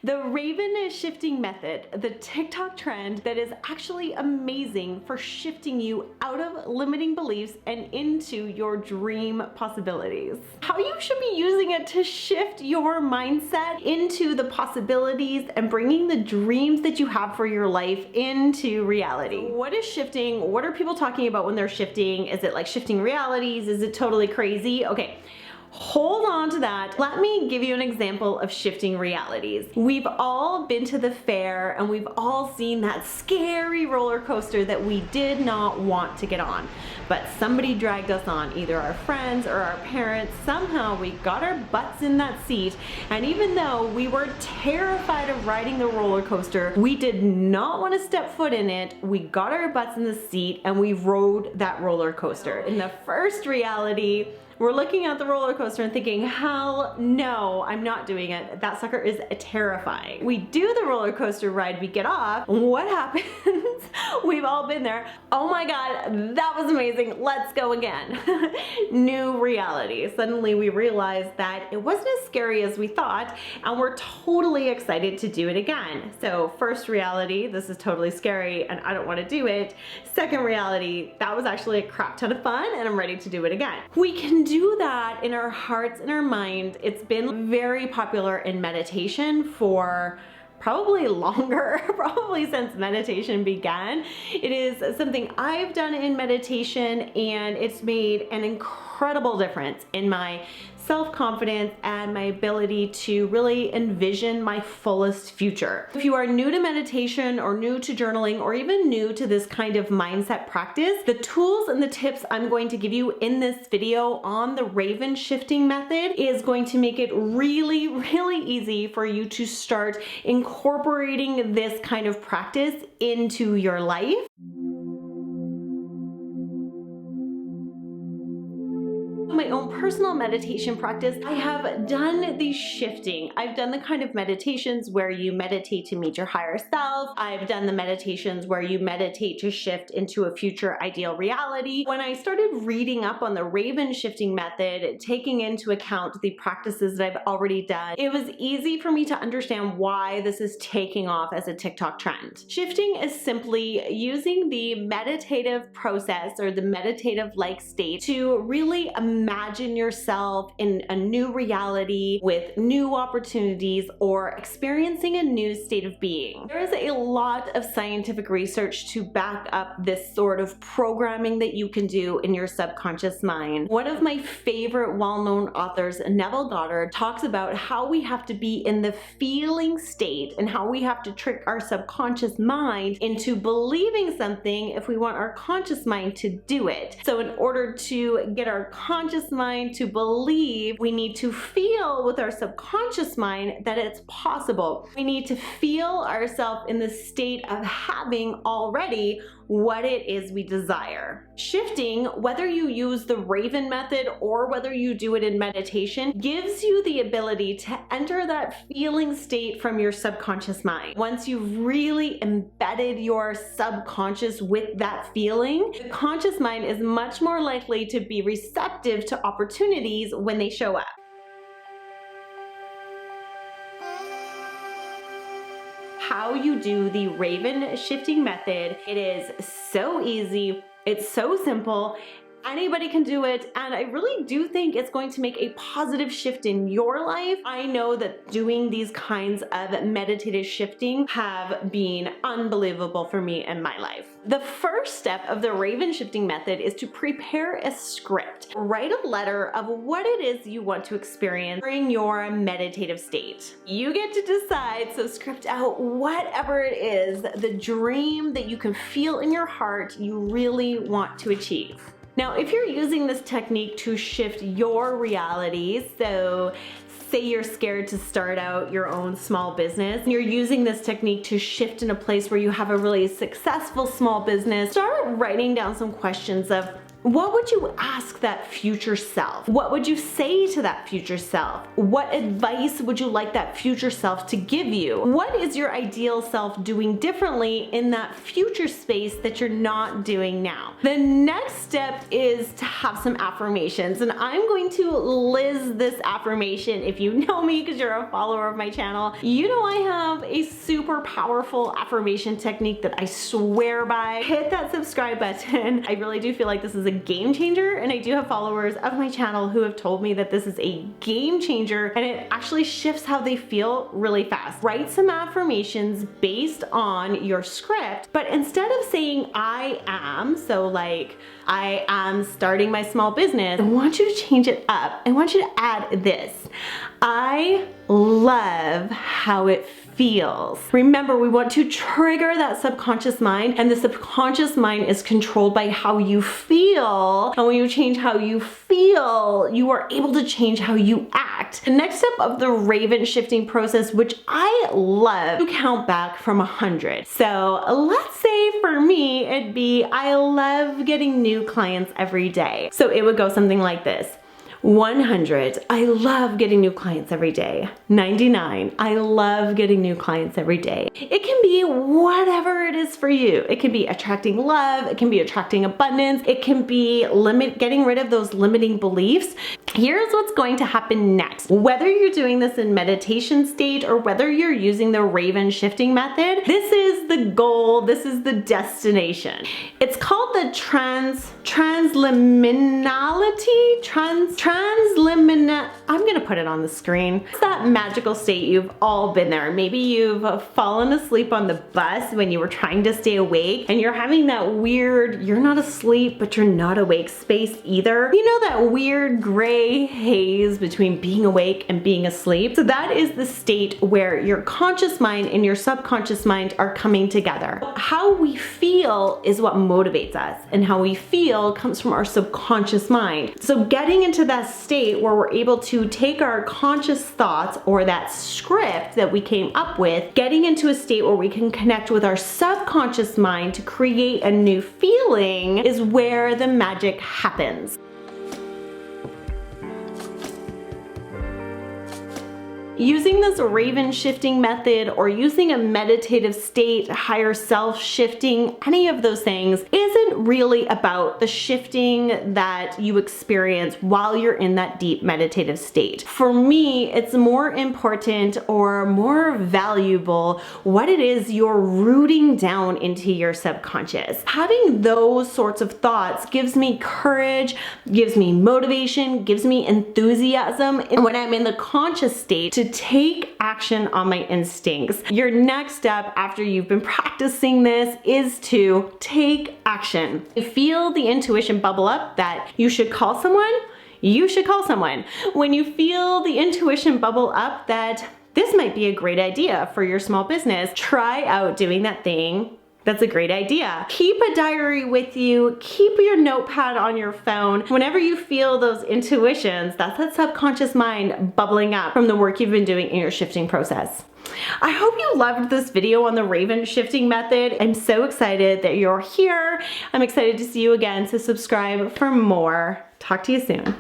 The Raven shifting method, the TikTok trend that is actually amazing for shifting you out of limiting beliefs and into your dream possibilities. How you should be using it to shift your mindset into the possibilities and bringing the dreams that you have for your life into reality. What is shifting? What are people talking about when they're shifting? Is it like shifting realities? Is it totally crazy? Okay. Hold on to that. Let me give you an example of shifting realities. We've all been to the fair and we've all seen that scary roller coaster that we did not want to get on, but somebody dragged us on, either our friends or our parents. Somehow we got our butts in that seat, and even though we were terrified of riding the roller coaster, we did not want to step foot in it. We got our butts in the seat and we rode that roller coaster. In the first reality, we're looking at the roller coaster and thinking, hell no, I'm not doing it. That sucker is terrifying. We do the roller coaster ride, we get off. What happens? We've all been there. Oh my God, that was amazing. Let's go again. New reality. Suddenly we realize that it wasn't as scary as we thought, and we're totally excited to do it again. So first reality, this is totally scary and I don't want to do it. Second reality, that was actually a crap ton of fun and I'm ready to do it again. We can do that in our hearts and our mind. It's been very popular in meditation for probably longer, probably since meditation began. It is something I've done in meditation and it's made an incredible difference in my self-confidence and my ability to really envision my fullest future. If you are new to meditation or new to journaling or even new to this kind of mindset practice, the tools and the tips I'm going to give you in this video on the Raven shifting method is going to make it really, really easy for you to start incorporating this kind of practice into your life. My own personal meditation practice, I have done the shifting. I've done the kind of meditations where you meditate to meet your higher self. I've done the meditations where you meditate to shift into a future ideal reality. When I started reading up on the Raven shifting method, taking into account the practices that I've already done, it was easy for me to understand why this is taking off as a TikTok trend. Shifting is simply using the meditative process or the meditative-like state to really imagine yourself in a new reality with new opportunities or experiencing a new state of being. There is a lot of scientific research to back up this sort of programming that you can do in your subconscious mind. One of my favorite well-known authors, Neville Goddard, talks about how we have to be in the feeling state and how we have to trick our subconscious mind into believing something if we want our conscious mind to do it. So in order to get our conscious mind to believe, we need to feel with our subconscious mind that it's possible. We need to feel ourselves in the state of having already what it is we desire. Shifting, whether you use the Raven method or whether you do it in meditation, gives you the ability to enter that feeling state from your subconscious mind. Once you've really embedded your subconscious with that feeling, the conscious mind is much more likely to be receptive to opportunities when they show up. How you do the Raven shifting method. It is so easy, it's so simple, anybody can do it, and I really do think it's going to make a positive shift in your life. I know that doing these kinds of meditative shifting have been unbelievable for me in my life. The first step of the Raven shifting method is to prepare a script. Write a letter of what it is you want to experience during your meditative state. You get to decide, so script out whatever it is, the dream that you can feel in your heart you really want to achieve. Now, if you're using this technique to shift your reality, so say you're scared to start out your own small business, and you're using this technique to shift in a place where you have a really successful small business, start writing down some questions of What would you ask that future self? What would you say to that future self? What advice would you like that future self to give you? What is your ideal self doing differently in that future space that you're not doing now? The next step is to have some affirmations, and I'm going to list this affirmation. If you know me because you're a follower of my channel, you know I have a super powerful affirmation technique that I swear by. Hit that subscribe button. I really do feel like this is a game changer, and I do have followers of my channel who have told me that this is a game changer and it actually shifts how they feel really fast. Write some affirmations based on your script, but instead of saying I am, so like I am starting my small business, I want you to change it up. I want you to add this: I love how it feels. Remember, we want to trigger that subconscious mind, and the subconscious mind is controlled by how you feel. And when you change how you feel, you are able to change how you act. The next step of the Raven shifting process, which I love, to count back from 100. So let's say for me, it'd be, I love getting new clients every day. So it would go something like this: 100, I love getting new clients every day. 99, I love getting new clients every day. It can be whatever it is for you. It can be attracting love, it can be attracting abundance, it can be getting rid of those limiting beliefs. Here's what's going to happen next. Whether you're doing this in meditation state or whether you're using the Raven shifting method, this is the goal, this is the destination. It's called the I'm gonna put it on the screen. It's that magical state. You've all been there. Maybe you've fallen asleep on the bus when you were trying to stay awake, and you're having that weird, you're not asleep, but you're not awake space either. You know, that weird gray haze between being awake and being asleep? So that is the state where your conscious mind and your subconscious mind are coming together. How we feel is what motivates us, and how we feel comes from our subconscious mind. So getting into that state where we're able to take our conscious thoughts, or that script that we came up with, getting into a state where we can connect with our subconscious mind to create a new feeling, is where the magic happens. Using this Raven shifting method, or using a meditative state, higher self shifting, any of those things isn't really about the shifting that you experience while you're in that deep meditative state. For me, it's more important or more valuable what it is you're rooting down into your subconscious. Having those sorts of thoughts gives me courage, gives me motivation, gives me enthusiasm, and when I'm in the conscious state, to take action on my instincts. Your next step after you've been practicing this is to take action. You feel the intuition bubble up that you should call someone, you should call someone. When you feel the intuition bubble up that this might be a great idea for your small business, try out doing that thing. That's a great idea. Keep a diary with you, keep your notepad on your phone. Whenever you feel those intuitions, that's that subconscious mind bubbling up from the work you've been doing in your shifting process. I hope you loved this video on the Raven shifting method. I'm so excited that you're here. I'm excited to see you again, so subscribe for more. Talk to you soon.